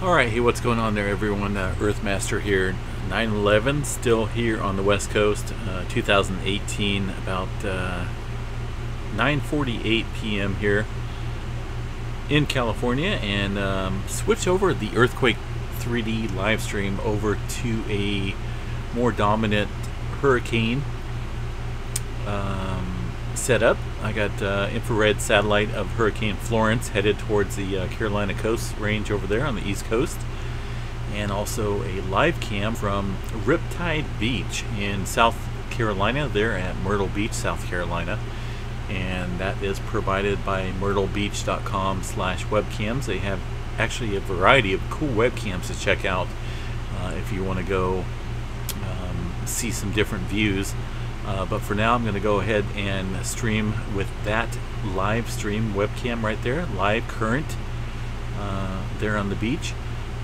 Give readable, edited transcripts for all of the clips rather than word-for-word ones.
Alright, hey, what's going on there, everyone? Earthmaster here. 9/11, still here on the West Coast, 2018, about 9:48 p.m. here in California, and switch over the Earthquake 3D live stream over to a more dominant hurricane setup. I got infrared satellite of Hurricane Florence headed towards the Carolina Coast Range over there on the East Coast, and also a live cam from Riptide Beach in South Carolina, there at Myrtle Beach, South Carolina, and that is provided by myrtlebeach.com/webcams. They have actually a variety of cool webcams to check out if you want to go see some different views. But for now, I'm going to go ahead and stream with that live stream webcam right there, live current there on the beach.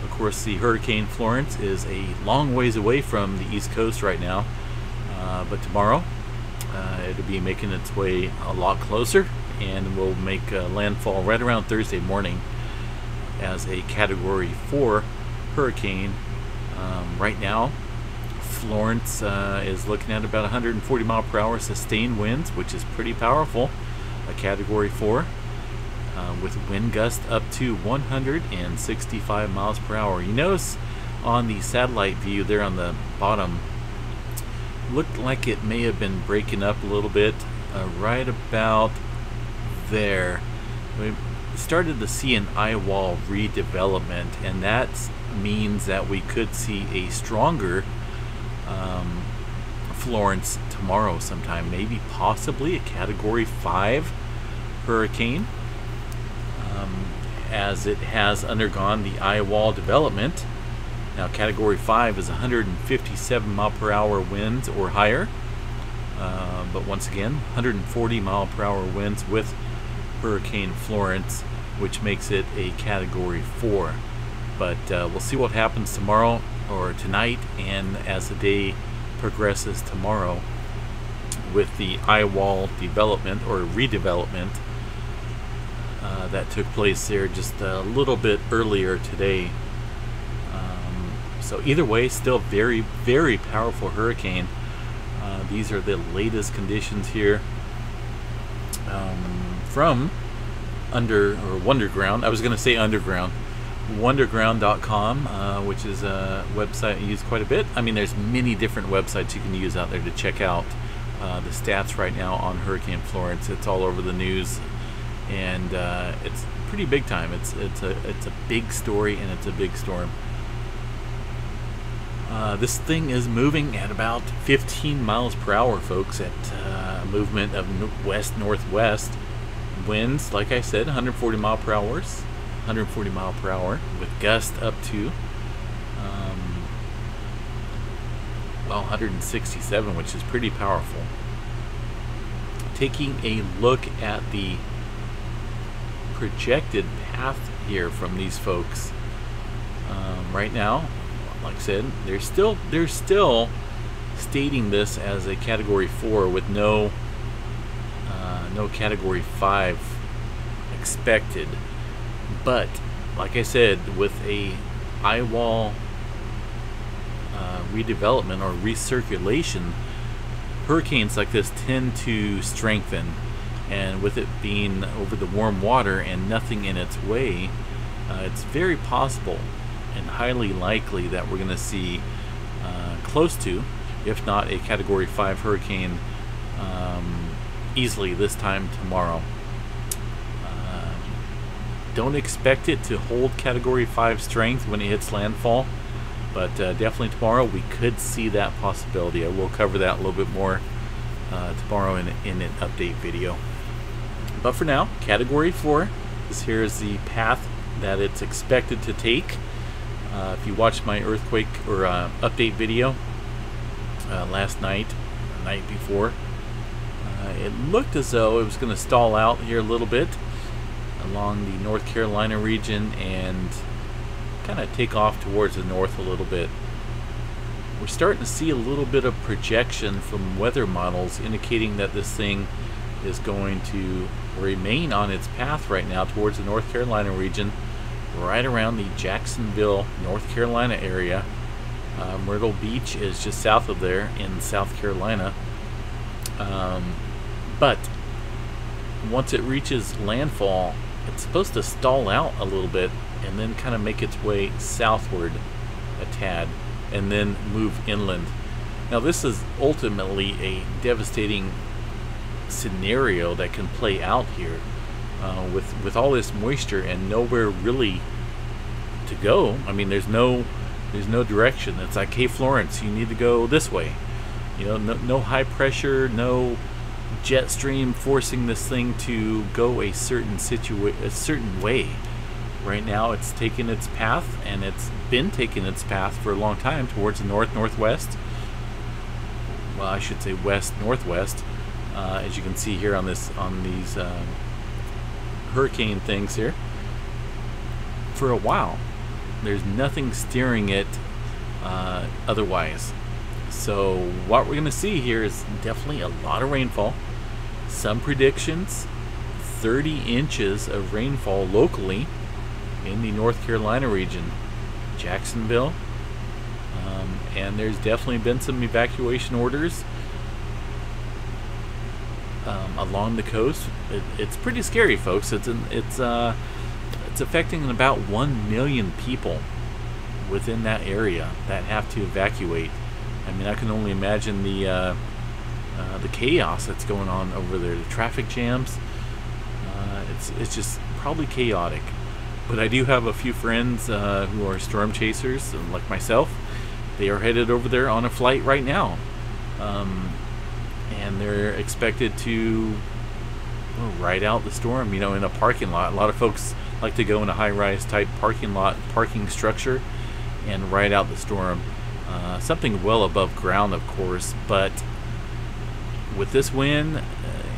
Of course, the Hurricane Florence is a long ways away from the East Coast right now, but tomorrow it'll be making its way a lot closer, and will make landfall right around Thursday morning as a Category 4 hurricane. Right now, Florence is looking at about 140 mile per hour sustained winds, which is pretty powerful. A Category 4 with wind gusts up to 165 miles per hour. You notice on the satellite view there on the bottom, looked like it may have been breaking up a little bit right about there. We started to see an eye wall redevelopment, and that means that we could see a stronger Florence tomorrow sometime, maybe possibly a Category 5 hurricane, as it has undergone the eye wall development. Now, Category 5 is 157 mile per hour winds or higher, but once again, 140 mile per hour winds with Hurricane Florence, which makes it a Category 4. But we'll see what happens tomorrow or tonight, and as the day progresses tomorrow with the eye wall development or redevelopment that took place there just a little bit earlier today. So either way, still very, very powerful hurricane. These are the latest conditions here from Wonderground. I was going to say underground. Wonderground.com, which is a website I use quite a bit. I mean, there's many different websites you can use out there to check out the stats right now on Hurricane Florence. It's all over the news, and it's pretty big time. It's a big story, and it's a big storm. This thing is moving at about 15 miles per hour, folks, at a movement of west-northwest winds. Like I said, 140 mile per hour. 140 mile per hour with gusts up to 167, which is pretty powerful. Taking a look at the projected path here from these folks right now, like I said, they're still stating this as a Category 4 with no Category 5 expected. But like I said, with a eye wall redevelopment or recirculation, hurricanes like this tend to strengthen, and with it being over the warm water and nothing in its way, it's very possible and highly likely that we're going to see close to, if not a Category 5 hurricane, easily this time tomorrow. Don't expect it to hold Category 5 strength when it hits landfall, but definitely tomorrow we could see that possibility. I will cover that a little bit more tomorrow in an update video. But for now, Category 4. Here is the path that it's expected to take. If you watched my earthquake or update video last night, the night before, it looked as though it was going to stall out here a little bit along the North Carolina region and kind of take off towards the north a little bit. We're starting to see a little bit of projection from weather models indicating that this thing is going to remain on its path right now towards the North Carolina region right around the Jacksonville, North Carolina area. Myrtle Beach is just south of there in South Carolina. But once it reaches landfall, it's supposed to stall out a little bit and then kind of make its way southward a tad and then move inland. Now this is ultimately a devastating scenario that can play out here with all this moisture and nowhere really to go. I mean, there's no direction. It's like, hey Florence, you need to go this way. You know, no high pressure, no jet stream forcing this thing to go a certain way. Right now it's taken its path, and it's been taking its path for a long time towards the northwest. Well, I should say west-northwest, as you can see here on these hurricane things here. For a while, there's nothing steering it otherwise. So what we're going to see here is definitely a lot of rainfall. Some predictions, 30 inches of rainfall locally in the North Carolina region, Jacksonville. And there's definitely been some evacuation orders along the coast. It's pretty scary, folks. It's affecting about 1 million people within that area that have to evacuate. I mean, I can only imagine the chaos that's going on over there. The traffic jams. It's just probably chaotic. But I do have a few friends who are storm chasers, like myself. They are headed over there on a flight right now, and they're expected to ride out the storm. You know, in a parking lot. A lot of folks like to go in a high-rise type parking structure, and ride out the storm. Something well above ground, of course, but with this wind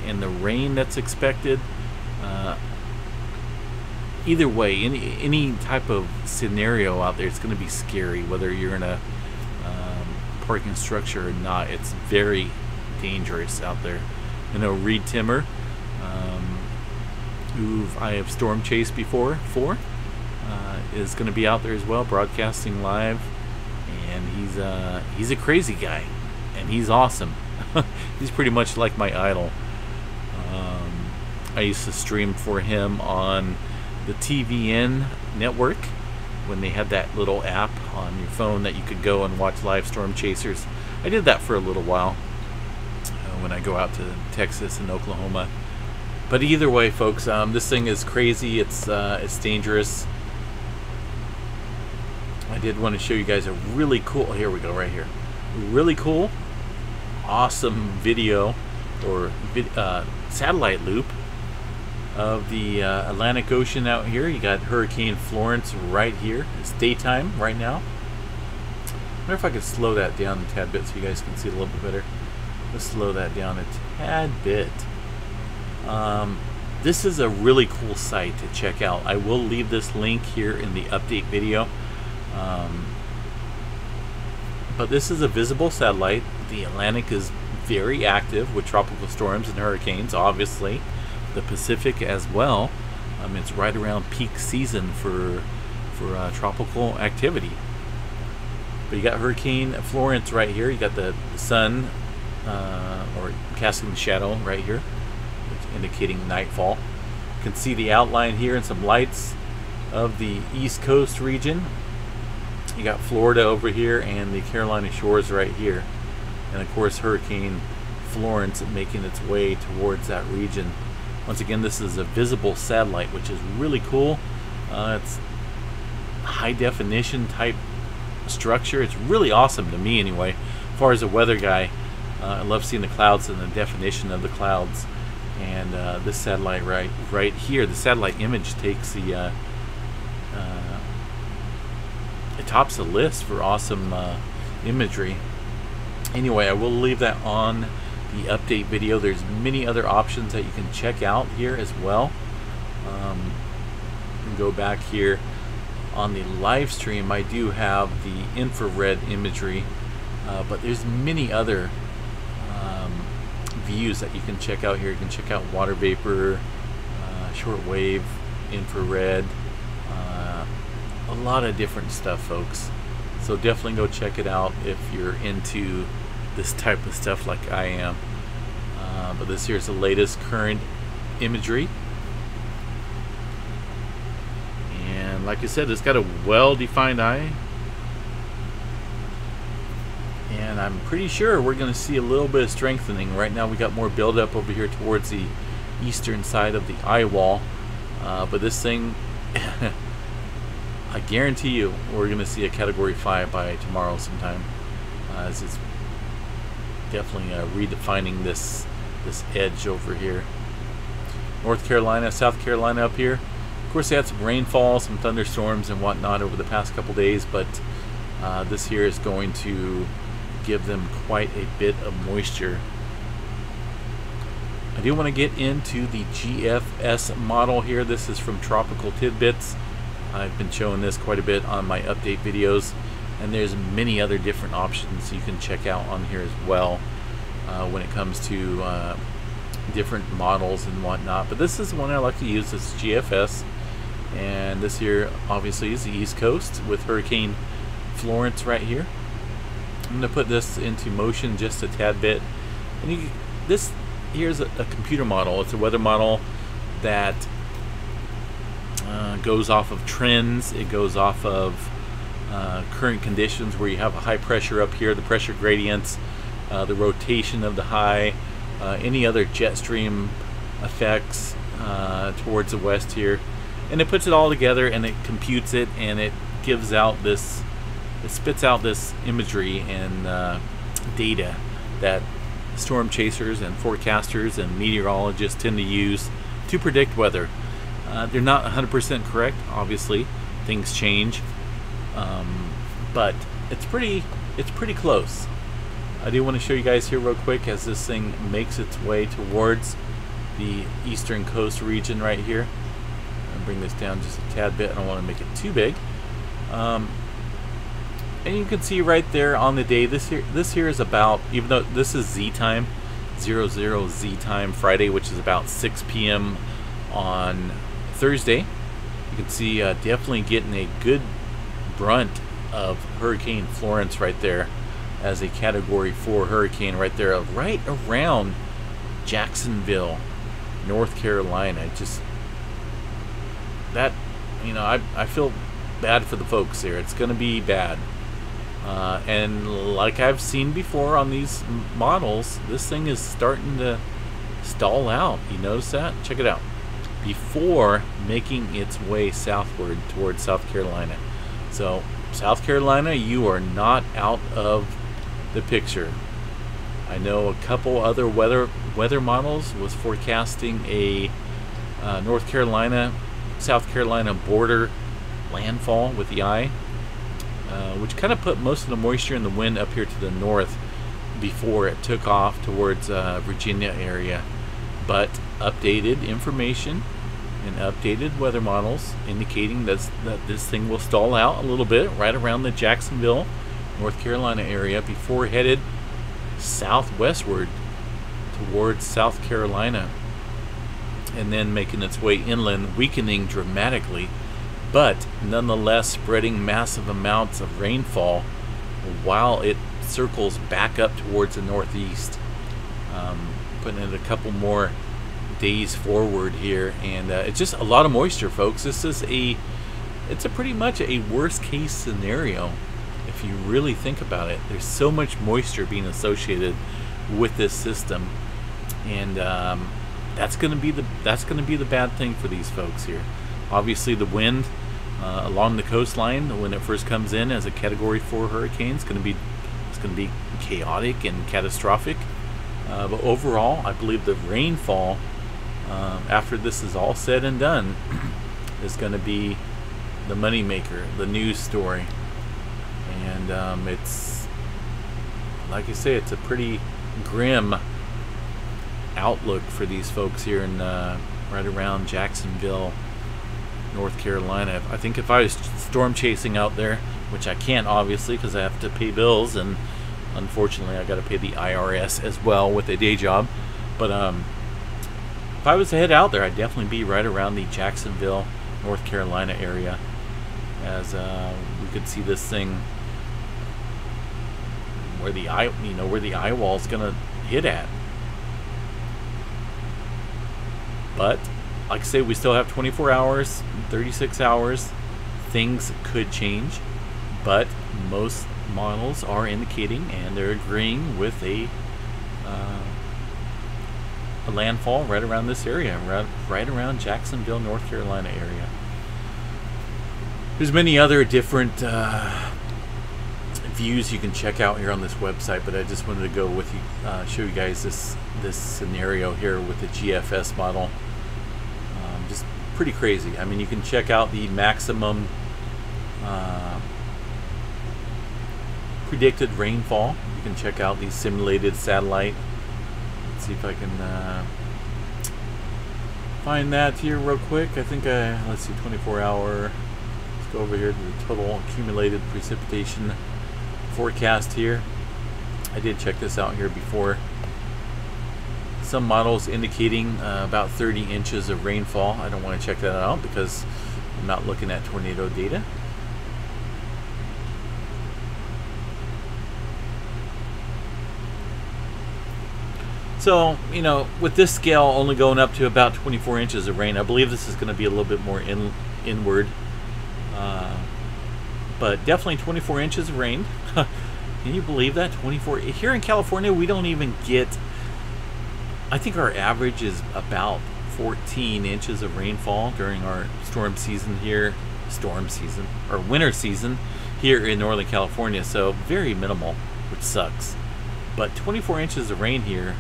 and the rain that's expected, either way, any type of scenario out there, it's going to be scary. Whether you're in a parking structure or not, it's very dangerous out there. You know, Reed Timmer, who I have storm chased before, is going to be out there as well, broadcasting live. And he's a crazy guy, and he's awesome. He's pretty much like my idol. I used to stream for him on the TVN network when they had that little app on your phone that you could go and watch live storm chasers. I did that for a little while when I go out to Texas and Oklahoma. But either way, folks, this thing is crazy. It's dangerous. I did want to show you guys a really cool, here we go, right here, really cool, awesome video or satellite loop of the Atlantic Ocean out here. You got Hurricane Florence right here. It's daytime right now. I wonder if I could slow that down a tad bit so you guys can see it a little bit better. Let's slow that down a tad bit. This is a really cool site to check out. I will leave this link here in the update video. But this is a visible satellite. The Atlantic is very active with tropical storms and hurricanes, obviously. The Pacific as well. It's right around peak season for tropical activity. But you got Hurricane Florence right here. You got the sun or casting the shadow right here, indicating nightfall. You can see the outline here and some lights of the East Coast region. You got Florida over here and the Carolina shores right here. And of course Hurricane Florence making its way towards that region. Once again, this is a visible satellite, which is really cool. It's high definition type structure. It's really awesome to me anyway. As far as a weather guy, I love seeing the clouds and the definition of the clouds. And this satellite right here, the satellite image takes the it tops the list for awesome imagery. Anyway, I will leave that on the update video. There's many other options that you can check out here as well. You can go back here on the live stream. I do have the infrared imagery, but there's many other views that you can check out here. You can check out water vapor, shortwave, infrared, a lot of different stuff, folks. So definitely go check it out if you're into this type of stuff like I am. But this here's the latest current imagery. And like I said, it's got a well-defined eye. And I'm pretty sure we're going to see a little bit of strengthening. Right now we got more buildup over here towards the eastern side of the eye wall. But this thing, I guarantee you, we're going to see a Category 5 by tomorrow sometime. As it's definitely redefining this edge over here. North Carolina, South Carolina up here. Of course, they had some rainfall, some thunderstorms and whatnot over the past couple days, but this here is going to give them quite a bit of moisture. I do want to get into the GFS model here. This is from Tropical Tidbits. I've been showing this quite a bit on my update videos, and there's many other different options you can check out on here as well when it comes to different models and whatnot. But this is the one I like to use. This is GFS, and this here obviously is the East Coast with Hurricane Florence right here. I'm going to put this into motion just a tad bit, and this here's a computer model. It's a weather model that goes off of trends. It goes off of current conditions where you have a high pressure up here, the pressure gradients, the rotation of the high, any other jet stream effects towards the west here, and it puts it all together and it computes it, and it gives out this, it spits out this imagery and data that storm chasers and forecasters and meteorologists tend to use to predict weather. They're not 100% correct, obviously. Things change, but it's pretty close. I do want to show you guys here real quick as this thing makes its way towards the eastern coast region right here. I'll bring this down just a tad bit. I don't want to make it too big. And you can see right there on the day, this here is about, even though this is Z time, 00 Z time, Friday, which is about 6 p.m. on Thursday. You can see definitely getting a good brunt of Hurricane Florence right there as a Category 4 hurricane right there, right around Jacksonville, North Carolina. Just that, you know, I feel bad for the folks there. It's going to be bad. And like I've seen before on these models, this thing is starting to stall out. You notice that? Check it out. Before making its way southward towards South Carolina. So South Carolina, you are not out of the picture. I know a couple other weather models was forecasting a North Carolina, South Carolina border landfall with the eye, which kind of put most of the moisture and the wind up here to the north before it took off towards Virginia area. But updated information and updated weather models indicating that this thing will stall out a little bit right around the Jacksonville, North Carolina area before headed southwestward towards South Carolina, and then making its way inland, weakening dramatically, but nonetheless spreading massive amounts of rainfall while it circles back up towards the northeast, putting it a couple more days forward here. And it's just a lot of moisture, folks. This is it's pretty much a worst case scenario if you really think about it. There's so much moisture being associated with this system, and that's going to be the bad thing for these folks here. Obviously, the wind along the coastline when it first comes in as a Category 4 hurricane is going to be chaotic and catastrophic. But overall, I believe the rainfall after this is all said and done is going to be the moneymaker, the news story. And it's, like I say, it's a pretty grim outlook for these folks here in right around Jacksonville, North Carolina. I think if I was storm chasing out there, which I can't obviously because I have to pay bills, and unfortunately I got to pay the IRS as well with a day job, but if I was to head out there, I'd definitely be right around the Jacksonville, North Carolina area. as we could see this thing where the eye wall is gonna hit at. But like I say, we still have 24 hours, 36 hours. Things could change, but most models are indicating and they're agreeing with a landfall right around this area, right around Jacksonville, North Carolina area. There's many other different views you can check out here on this website, but I just wanted to go with you, show you guys this scenario here with the GFS model. Just pretty crazy. I mean, you can check out the maximum predicted rainfall. You can check out the simulated satellite. Let's see if I can find that here real quick. I think let's see, 24-hour. Let's go over here to the total accumulated precipitation forecast here. I did check this out here before. Some models indicating about 30 inches of rainfall. I don't want to check that out because I'm not looking at tornado data. So, you know, with this scale only going up to about 24 inches of rain, I believe this is going to be a little bit more inward. But definitely 24 inches of rain. Can you believe that? 24. Here in California, we don't even get, I think our average is about 14 inches of rainfall during our storm season here. Or winter season here in Northern California. So very minimal, which sucks. But 24 inches of rain here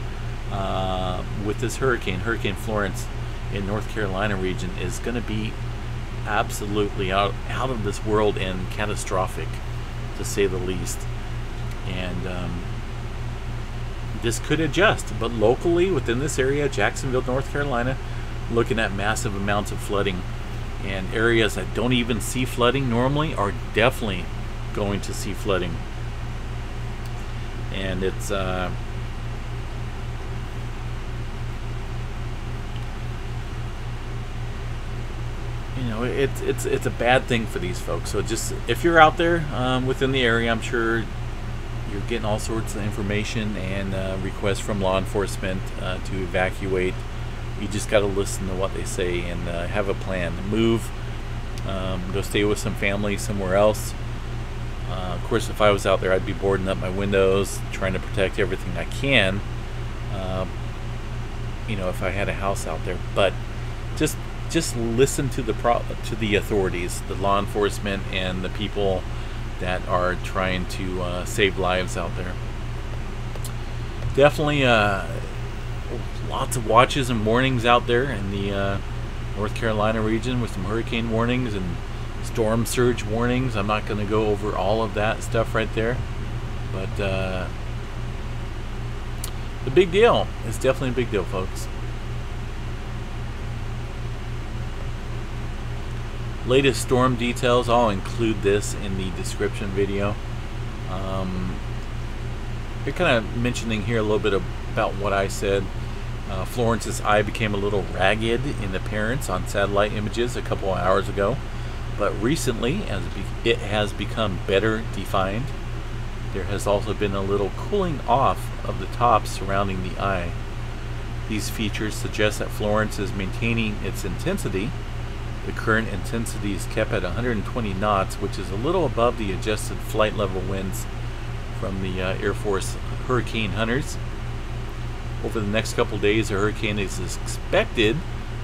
with this Hurricane Florence in North Carolina region is going to be absolutely out of this world and catastrophic, to say the least. And this could adjust, but locally within this area, Jacksonville, North Carolina, looking at massive amounts of flooding, and areas that don't even see flooding normally are definitely going to see flooding. And it's you know, it's a bad thing for these folks. So just, if you're out there within the area, I'm sure you're getting all sorts of information and requests from law enforcement to evacuate. You just got to listen to what they say and have a plan. Move, go stay with some family somewhere else. Of course, if I was out there, I'd be boarding up my windows, trying to protect everything I can. You know, if I had a house out there, but just listen to the authorities, the law enforcement, and the people that are trying to save lives out there. Definitely lots of watches and warnings out there in the North Carolina region with some hurricane warnings and storm surge warnings. I'm not going to go over all of that stuff right there, but the big deal. It's definitely a big deal, folks. Latest storm details, I'll include this in the description video. They're kind of mentioning here a little bit about what I said. Florence's eye became a little ragged in appearance on satellite images a couple of hours ago, but recently, as it has become better defined, there has also been a little cooling off of the tops surrounding the eye. These features suggest that Florence is maintaining its intensity. The current intensity is kept at 120 knots, which is a little above the adjusted flight level winds from the Air Force Hurricane Hunters. Over the next couple days, the hurricane is expected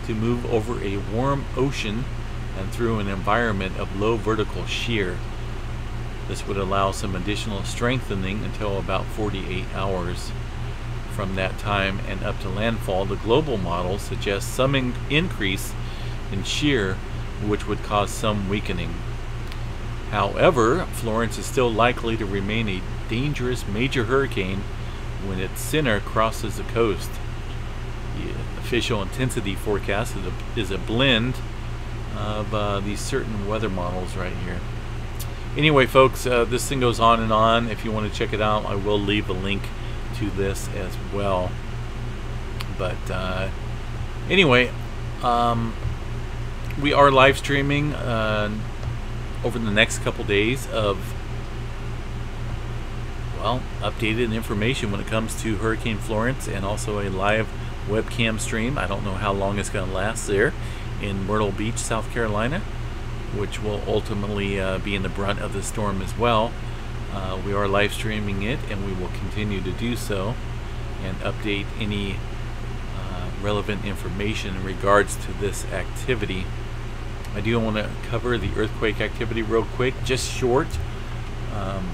to move over a warm ocean and through an environment of low vertical shear. This would allow some additional strengthening until about 48 hours. From that time and up to landfall, the global model suggests some increase in shear, which would cause some weakening. However, Florence is still likely to remain a dangerous major hurricane when its center crosses the coast. The official intensity forecast is a blend of these certain weather models right here. Anyway, folks, this thing goes on and on. If you want to check it out, I will leave a link to this as well. But anyway, we are live streaming over the next couple days of, well, updated information when it comes to Hurricane Florence, and also a live webcam stream. I don't know how long it's going to last there in Myrtle Beach, South Carolina, which will ultimately be in the brunt of the storm as well. We are live streaming it, and we will continue to do so and update any relevant information in regards to this activity. I do want to cover the earthquake activity real quick, just short.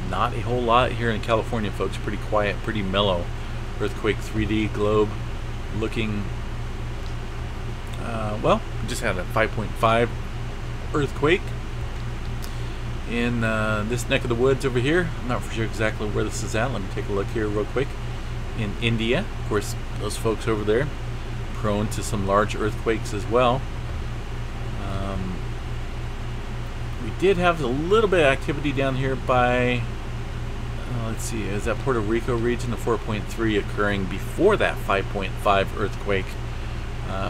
Not a whole lot here in California, folks. Pretty quiet, pretty mellow. Earthquake 3D globe looking, well, just had a 5.5 earthquake in this neck of the woods over here. I'm not for sure exactly where this is at. Let me take a look here real quick. In India, of course, those folks over there prone to some large earthquakes as well. We did have a little bit of activity down here by, let's see, is that Puerto Rico region, the 4.3 occurring before that 5.5 earthquake,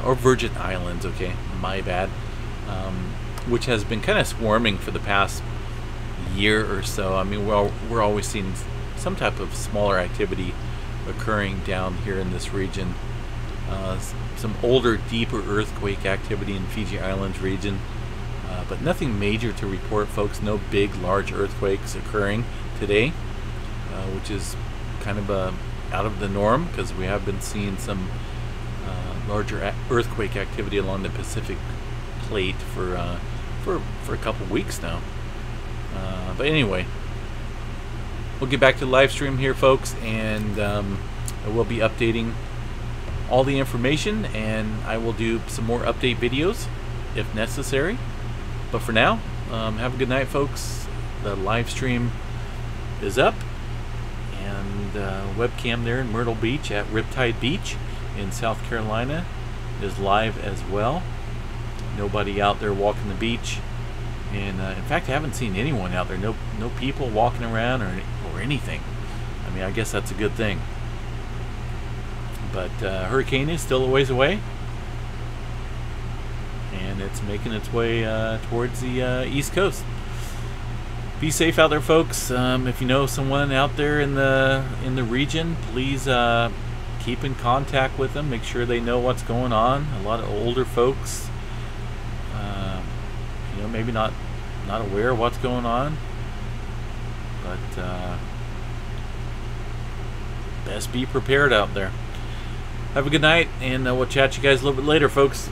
or Virgin Islands, okay, my bad, which has been kind of swarming for the past year or so. I mean, we're always seeing some type of smaller activity occurring down here in this region. Some older, deeper earthquake activity in Fiji Islands region, but nothing major to report, folks. No big, large earthquakes occurring today, which is kind of out of the norm, because we have been seeing some larger earthquake activity along the Pacific plate for a couple weeks now. But anyway, we'll get back to the live stream here, folks, and I will be updating all the information, and I will do some more update videos if necessary. But for now, have a good night, folks. The live stream is up, and webcam there in Myrtle Beach at Riptide Beach in South Carolina is live as well. Nobody out there walking the beach, and in fact, I haven't seen anyone out there. No people walking around or anything. I mean, I guess that's a good thing. But hurricane is still a ways away, and it's making its way towards the East Coast. Be safe out there, folks. If you know someone out there in the region, please keep in contact with them. Make sure they know what's going on. A lot of older folks, you know, maybe not aware of what's going on, but best be prepared out there. Have a good night, and we'll chat you guys a little bit later, folks.